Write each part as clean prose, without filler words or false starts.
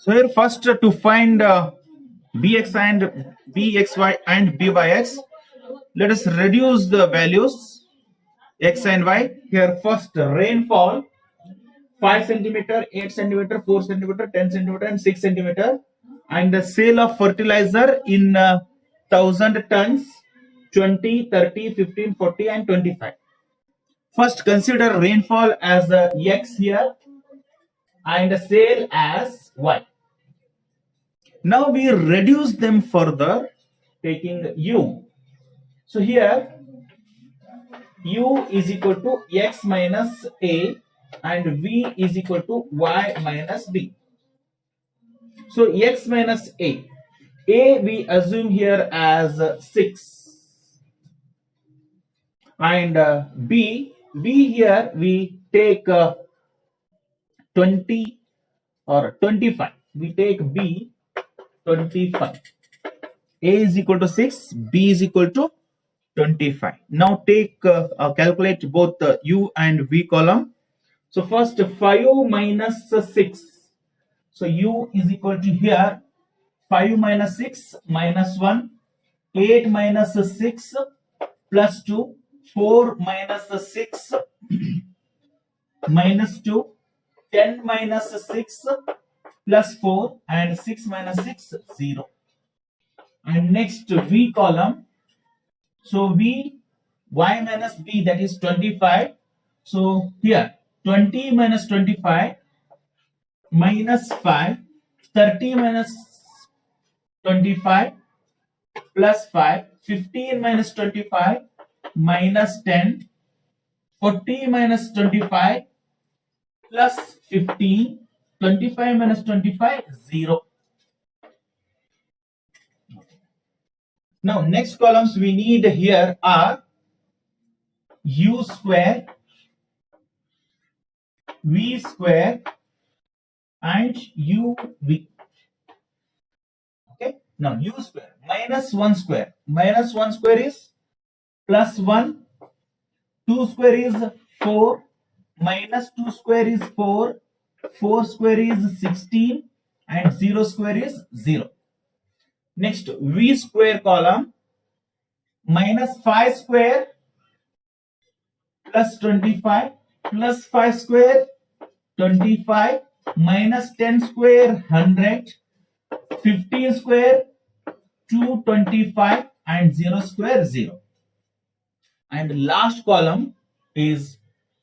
So here first to find bx and bxy and byx, let us reduce the values x and y. Here first rainfall 5 centimeter, 8 centimeter, 4 centimeter, 10 centimeter, and 6 centimeter, and the sale of fertilizer in 1,000 tons 20, 30, 15, 40, and 25. First consider rainfall as x here and sale as y. Now we reduce them further taking u. So here u is equal to x minus a and v is equal to y minus b. So x minus a we assume here as 6 and b here we take 20 or 25. We take b 25. A is equal to 6, b is equal to 25. Now take calculate both u and v column. So first 5 minus 6. So u is equal to here 5 minus 6 minus 1, 8 minus 6 plus 2, 4 minus 6 minus 2, 10 minus 6 plus 4, and 6 minus 6, 0. And next v column. So v y minus b, that is 25. So here 20 minus 25 minus 5, 30 minus 25 plus 5, 15 minus 25 minus 10, 40 minus 25 plus 15, 25 minus 25, 0. Now next columns we need here are u square, v square, and uv. Okay. Now u square minus 1 square. Minus 1 square is plus 1. 2 square is 4. Minus 2 square is 4. 4 square is 16. And 0 square is 0. Next v square column. Minus 5 square plus 25 plus 5 square 25 minus 10 square 100, 15 square 225, and 0 square 0. And last column is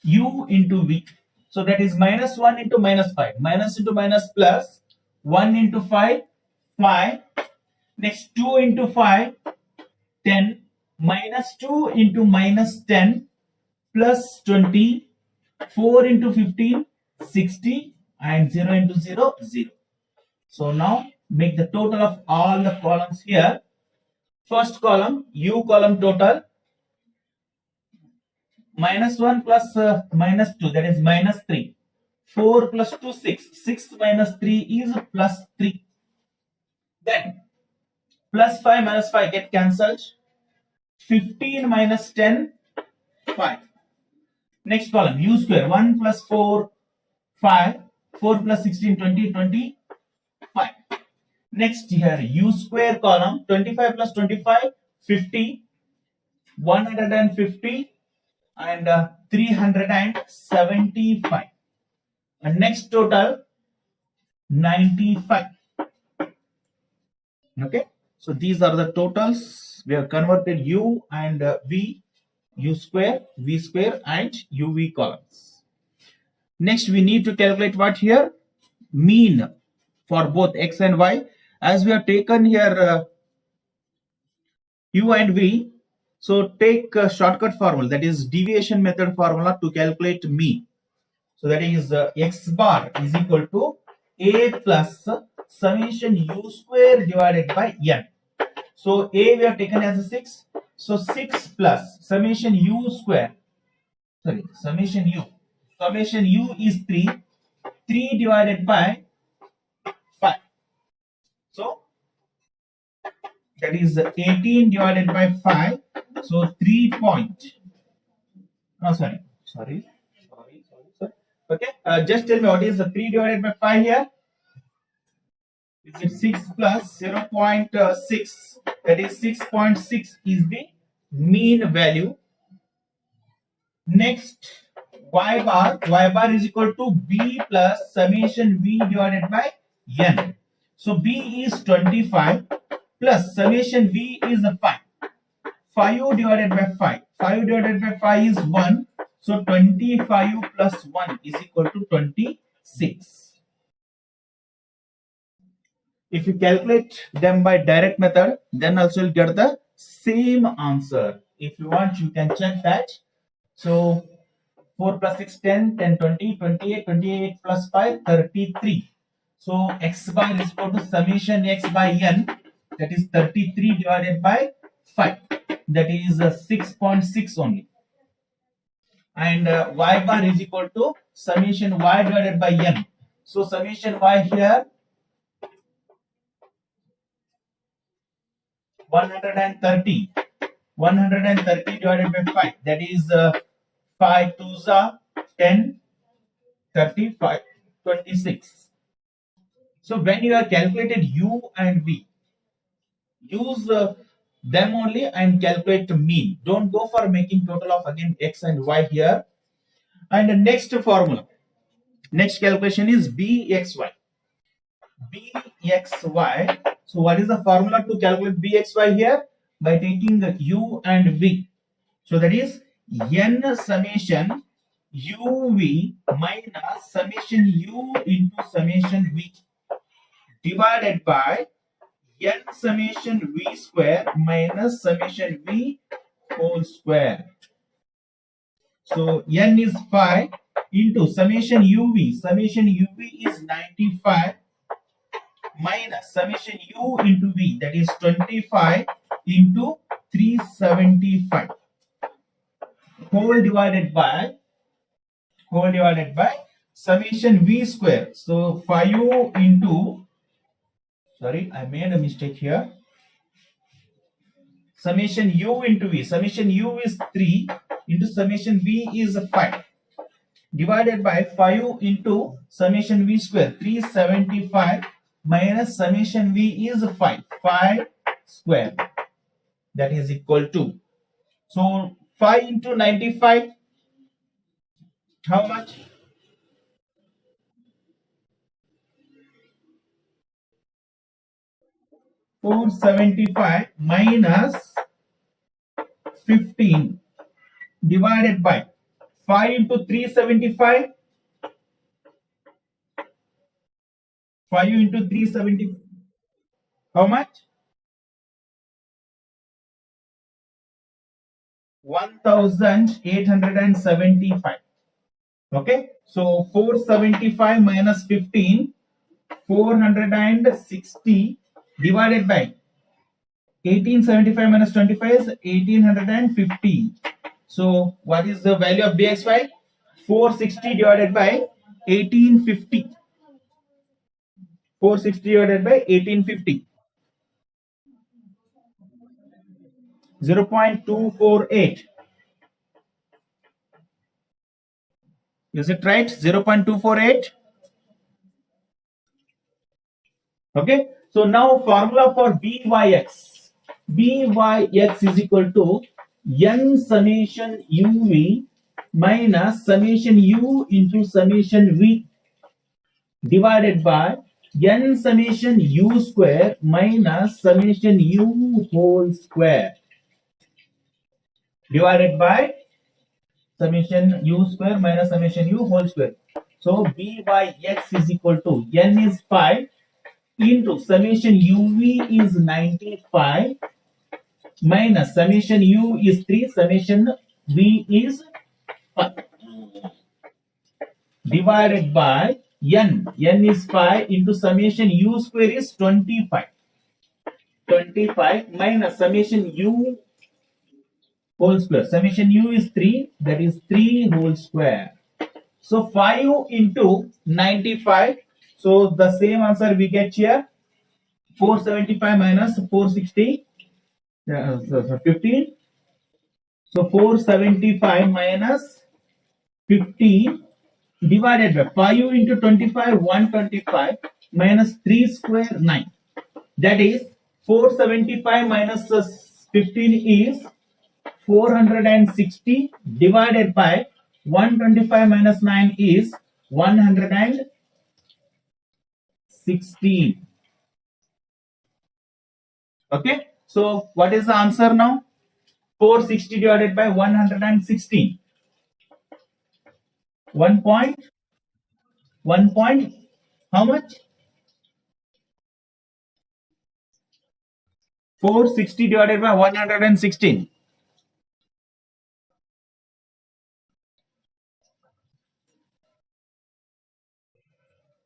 u into v. So that is minus 1 into minus 5, minus into minus plus, 1 into 5, 5. Next 2 into 5, 10, minus 2 into minus 10 plus 20, 4 into 15, 60, and 0 into 0, 0. So now make the total of all the columns here. First column, u column total, minus 1 plus minus 2, that is minus 3. 4 plus 2, 6. 6 minus 3 is plus 3. Then plus 5 minus 5 get cancelled. 15 minus 10, 5. Next column, u square, 1 plus 4, 5. 4 plus 16, 20, 25. Next here, u square column, 25 plus 25, 50, 150, and 375. And next total, 95. Okay, so these are the totals. We have converted u and v, u square, v square, and uv columns. Next, we need to calculate what here? Mean for both x and y. As we have taken here u and v, so take a shortcut formula, that is deviation method formula to calculate mean. So that is x bar is equal to a plus summation u square divided by n. So a we have taken as a 6. So 6 plus summation u square, sorry, summation u is 3. 3 divided by 5. So that is 18 divided by 5. So 3 point. No, sorry. Okay, just tell me what is the 3 divided by 5 here? Is it 6 plus 0.6? That is 6.6 is the mean value. Next, y bar is equal to b plus summation v divided by n. So b is 25 plus summation v is 5. 5 divided by 5. 5 divided by 5 is 1. So 25 plus 1 is equal to 26. If you calculate them by direct method, then also you'll get the same answer. If you want, you can check that. So 4 plus 6, 10, 10, 20, 28, 28 plus 5, 33. So x bar is equal to summation x by n, that is 33 divided by 5, that is 6.6 only. And y bar is equal to summation y divided by n. So summation y here 130 divided by 5, that is 5 2s are 10, 35, 26. So when you have calculated u and v, use them only and calculate the mean. Don't go for making total of again x and y here. And the next formula, next calculation is bxy. bxy. So what is the formula to calculate bxy here? By taking the u and v. So that is n summation uv minus summation u into summation v divided by n summation v square minus summation v whole square. So n is 5 into summation uv. Summation uv is 95 minus summation u into v, that is 25 into 375 whole divided by summation v square. So 5 into, sorry, I made a mistake here. Summation u into v. Summation u is 3 into summation v is 5 divided by 5 into summation v square, 375 minus summation v is 5 square, that is equal to, so 5 into 95, how much? $475 minus 15 divided by 5 into 375, 5 into 370, how much? 1875. Okay, so 475 minus 15, 460 divided by 1875 minus 25 is 1850. So what is the value of bxy? 460 divided by 1850. 460 divided by 1850. 0.248. Is it right? 0.248. Okay. So now formula for byx. Byx is equal to n summation uv minus summation u into summation v divided by n summation u square minus summation u whole square divided by summation u square minus summation u whole square. So byx is equal to n is 5 into summation uv is 95 minus summation u is 3, summation v is 5 divided by n is 5 into summation u square is 25 minus summation u whole square, summation u is 3, that is 3 whole square. So 5 into 95, so the same answer we get here, 475 minus 460, 15. So 475 minus 15 divided by 5 into 25, 125 minus 3 square 9. That is 475 minus 15 is 460 divided by 125 minus 9 is 116. Okay, so what is the answer now? 460 divided by 116. 1 point, how much? 460 divided by 116.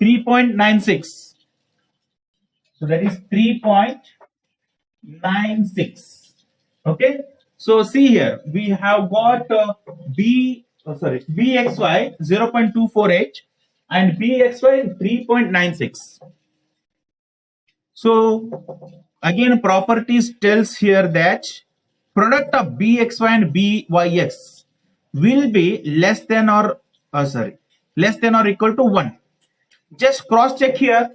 3.96. So that is 3.96. Okay. So see here, we have got bxy 0.248 and bxy 3.96. So again, properties tells here that product of bxy and byx will be less than or less than or equal to 1. Just cross check here.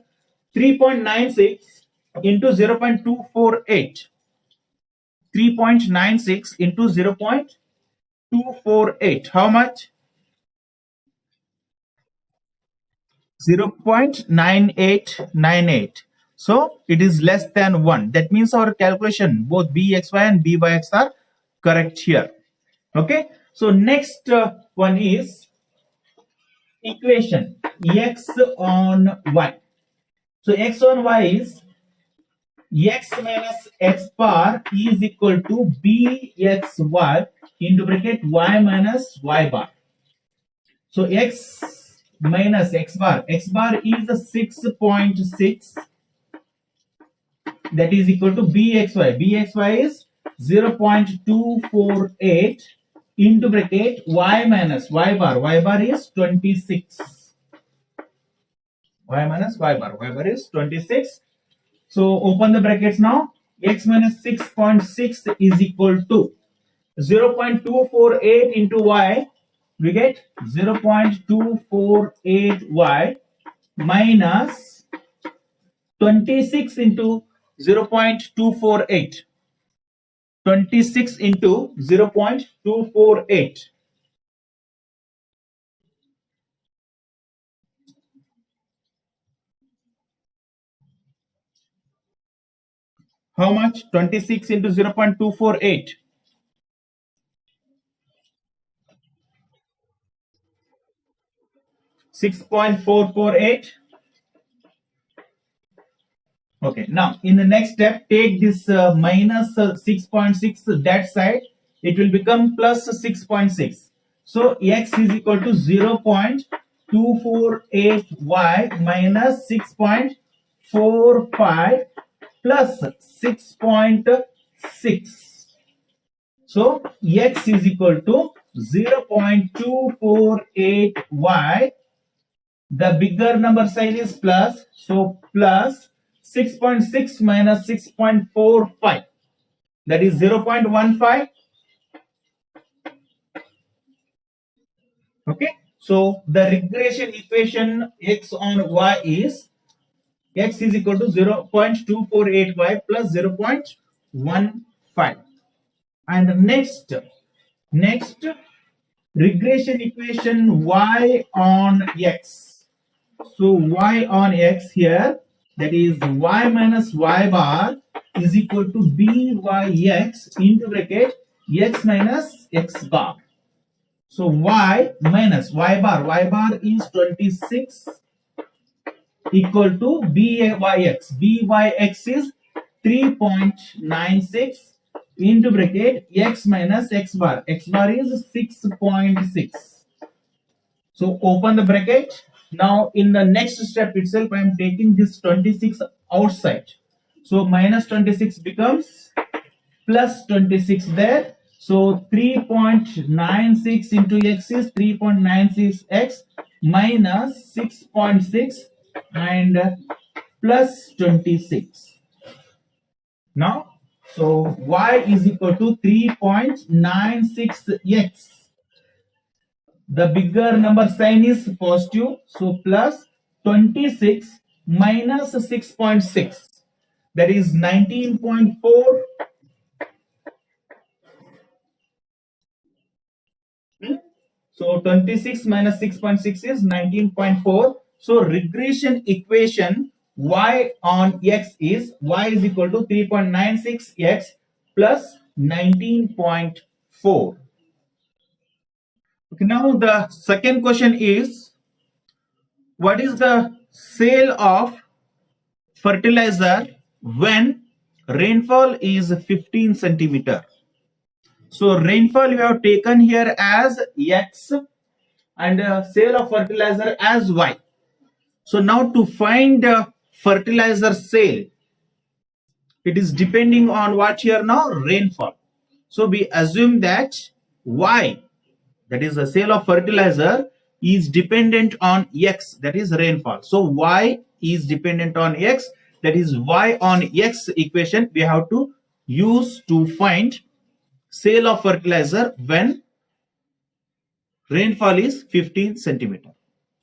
3.96 into 0.248. 3.96 into 0.248. How much? 0.9898. So it is less than 1. That means our calculation, both bxy and byx are correct here. Okay. So next one is equation x on y. So x on y is x minus x bar is equal to bxy into bracket y minus y bar. So x minus x bar is 6.6, that is equal to bxy is 0.248 into bracket y minus y bar is 26. Y minus y bar is 26. So open the brackets now. X minus 6.6 is equal to 0.248 into y. We get 0.248y minus 26 into 0.248. 26 into 0.248. How much? 26 into 0.248. 6.448. Okay, now in the next step, take this minus 6.6 that side, it will become plus 6.6. So x is equal to 0.248y minus 6.45 plus 6.6. So x is equal to 0.248y. The bigger number sign is plus, so plus 6.6 minus 6.45, that is 0.15. Okay, so the regression equation x on y is x is equal to 0.248y plus 0.15. And next regression equation y on x. So y on x here, that is y minus y bar is equal to byx into bracket x minus x bar. So y minus y bar is 26 equal to byx. Byx is 3.96 into bracket x minus x bar. X bar is 6.6. So open the bracket. Now in the next step itself, I am taking this 26 outside. So minus 26 becomes plus 26 there. So 3.96 into x is 3.96x minus 6.6 and plus 26. Now, so y is equal to 3.96x The bigger number sign is positive, so plus 26 minus 6.6, that is 19.4. So 26 minus 6.6 is 19.4. So regression equation y on x is y is equal to 3.96x plus 19.4. Okay, now the second question is, what is the sale of fertilizer when rainfall is 15 centimeter? So rainfall we have taken here as x and sale of fertilizer as y. So now to find fertilizer sale, it is depending on what here now? Rainfall. So we assume that y, that is the sale of fertilizer, is dependent on x, that is rainfall. So y is dependent on x, that is y on x equation we have to use to find sale of fertilizer when rainfall is 15 centimeter.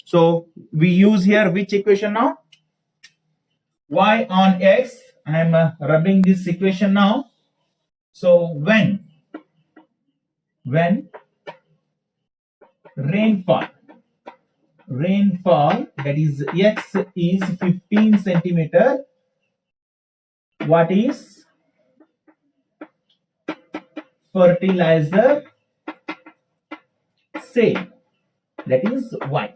So we use here which equation now? Y on x. I am rubbing this equation now. So when rainfall, that is x is 15 centimeter, what is fertilizer sale? That is y.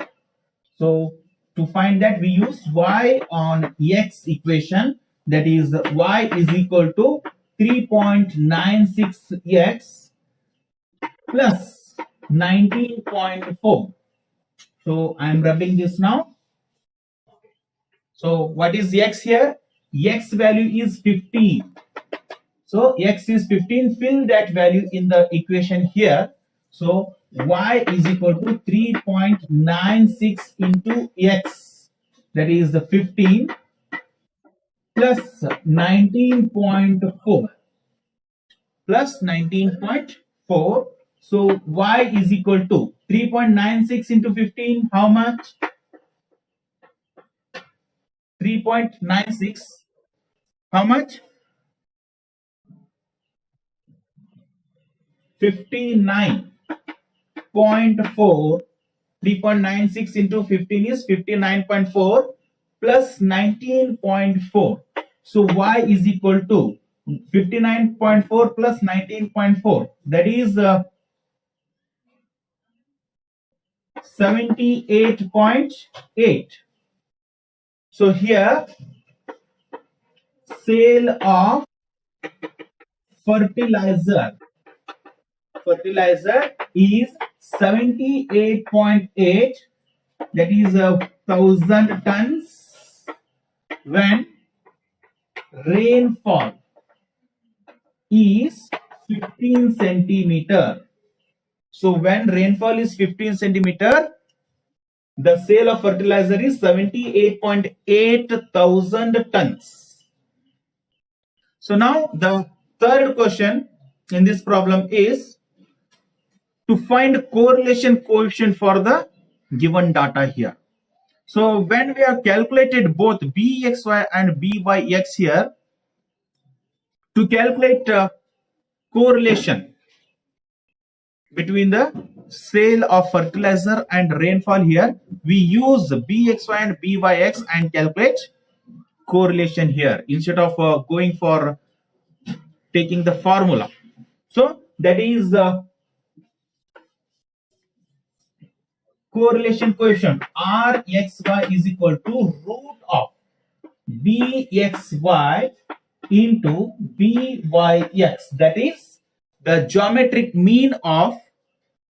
So to find that, we use y on x equation, that is y is equal to 3.96x plus 19.4. So I am rubbing this now. So what is x here? X value is 15. So x is 15. Fill that value in the equation here. So y is equal to 3.96 into x, that is the 15 plus 19.4 plus 19.4. So y is equal to 3.96 into 15. How much? 3.96. How much? 59.4. 3.96 into 15 is 59.4 plus 19.4. So y is equal to 59.4 plus 19.4, that is 78.8. So here sale of fertilizer is 78.8, that is 1,000 tons when rainfall is 15 centimeter. So when rainfall is 15 centimeter, the sale of fertilizer is 78.8 thousand tons. So now the third question in this problem is to find correlation coefficient for the given data here. So when we have calculated both bxy and byx here, to calculate correlation between the sale of fertilizer and rainfall here, we use bxy and byx and calculate correlation here instead of going for taking the formula. So that is correlation coefficient Rxy is equal to root of Bxy into Byx, that is the geometric mean of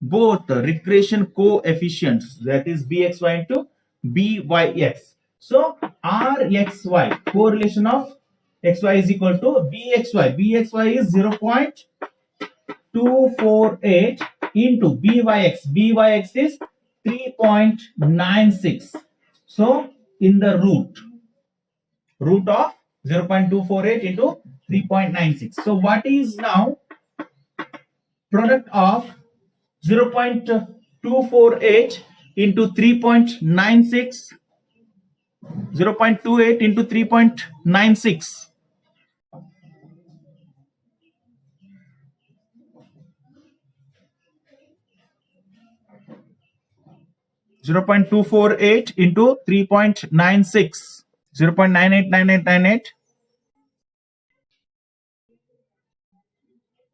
both regression coefficients, that is Bxy into Byx. So Rxy, correlation of xy is equal to Bxy. Bxy is 0.248 into Byx. Byx is 3.96. So in the root of 0.248 into 3.96. So what is now product of 0.248 0.248 into 3.96, 0.28 into 3.96. 0.248 into 3.96, 0.989898.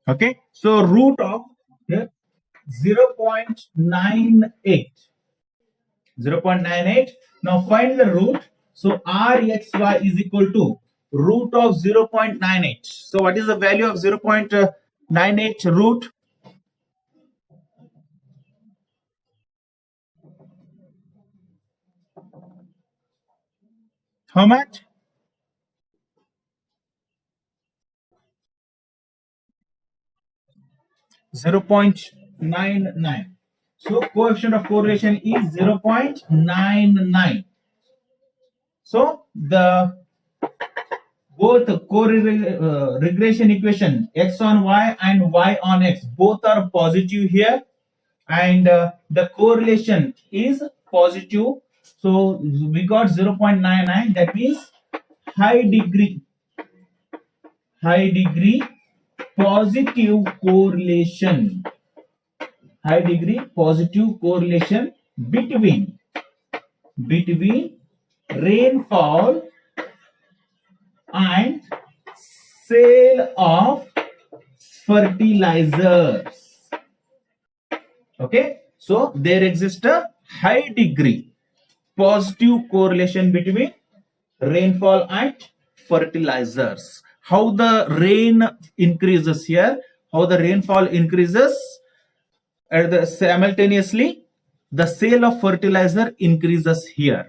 Okay, so root of 0.98. 0.98. Now find the root. So Rxy is equal to root of 0.98. So what is the value of 0.98 root? How much? 0.99. So coefficient of correlation is 0.99. So the both regression equation x on y and y on x both are positive here, and the correlation is positive. So we got 0.99. That means high degree positive correlation, high degree positive correlation between rainfall and sale of fertilizers. Okay, so there exists a high degree positive correlation between rainfall and fertilizers. How the rain increases here, how the rainfall increases, simultaneously the sale of fertilizer increases here.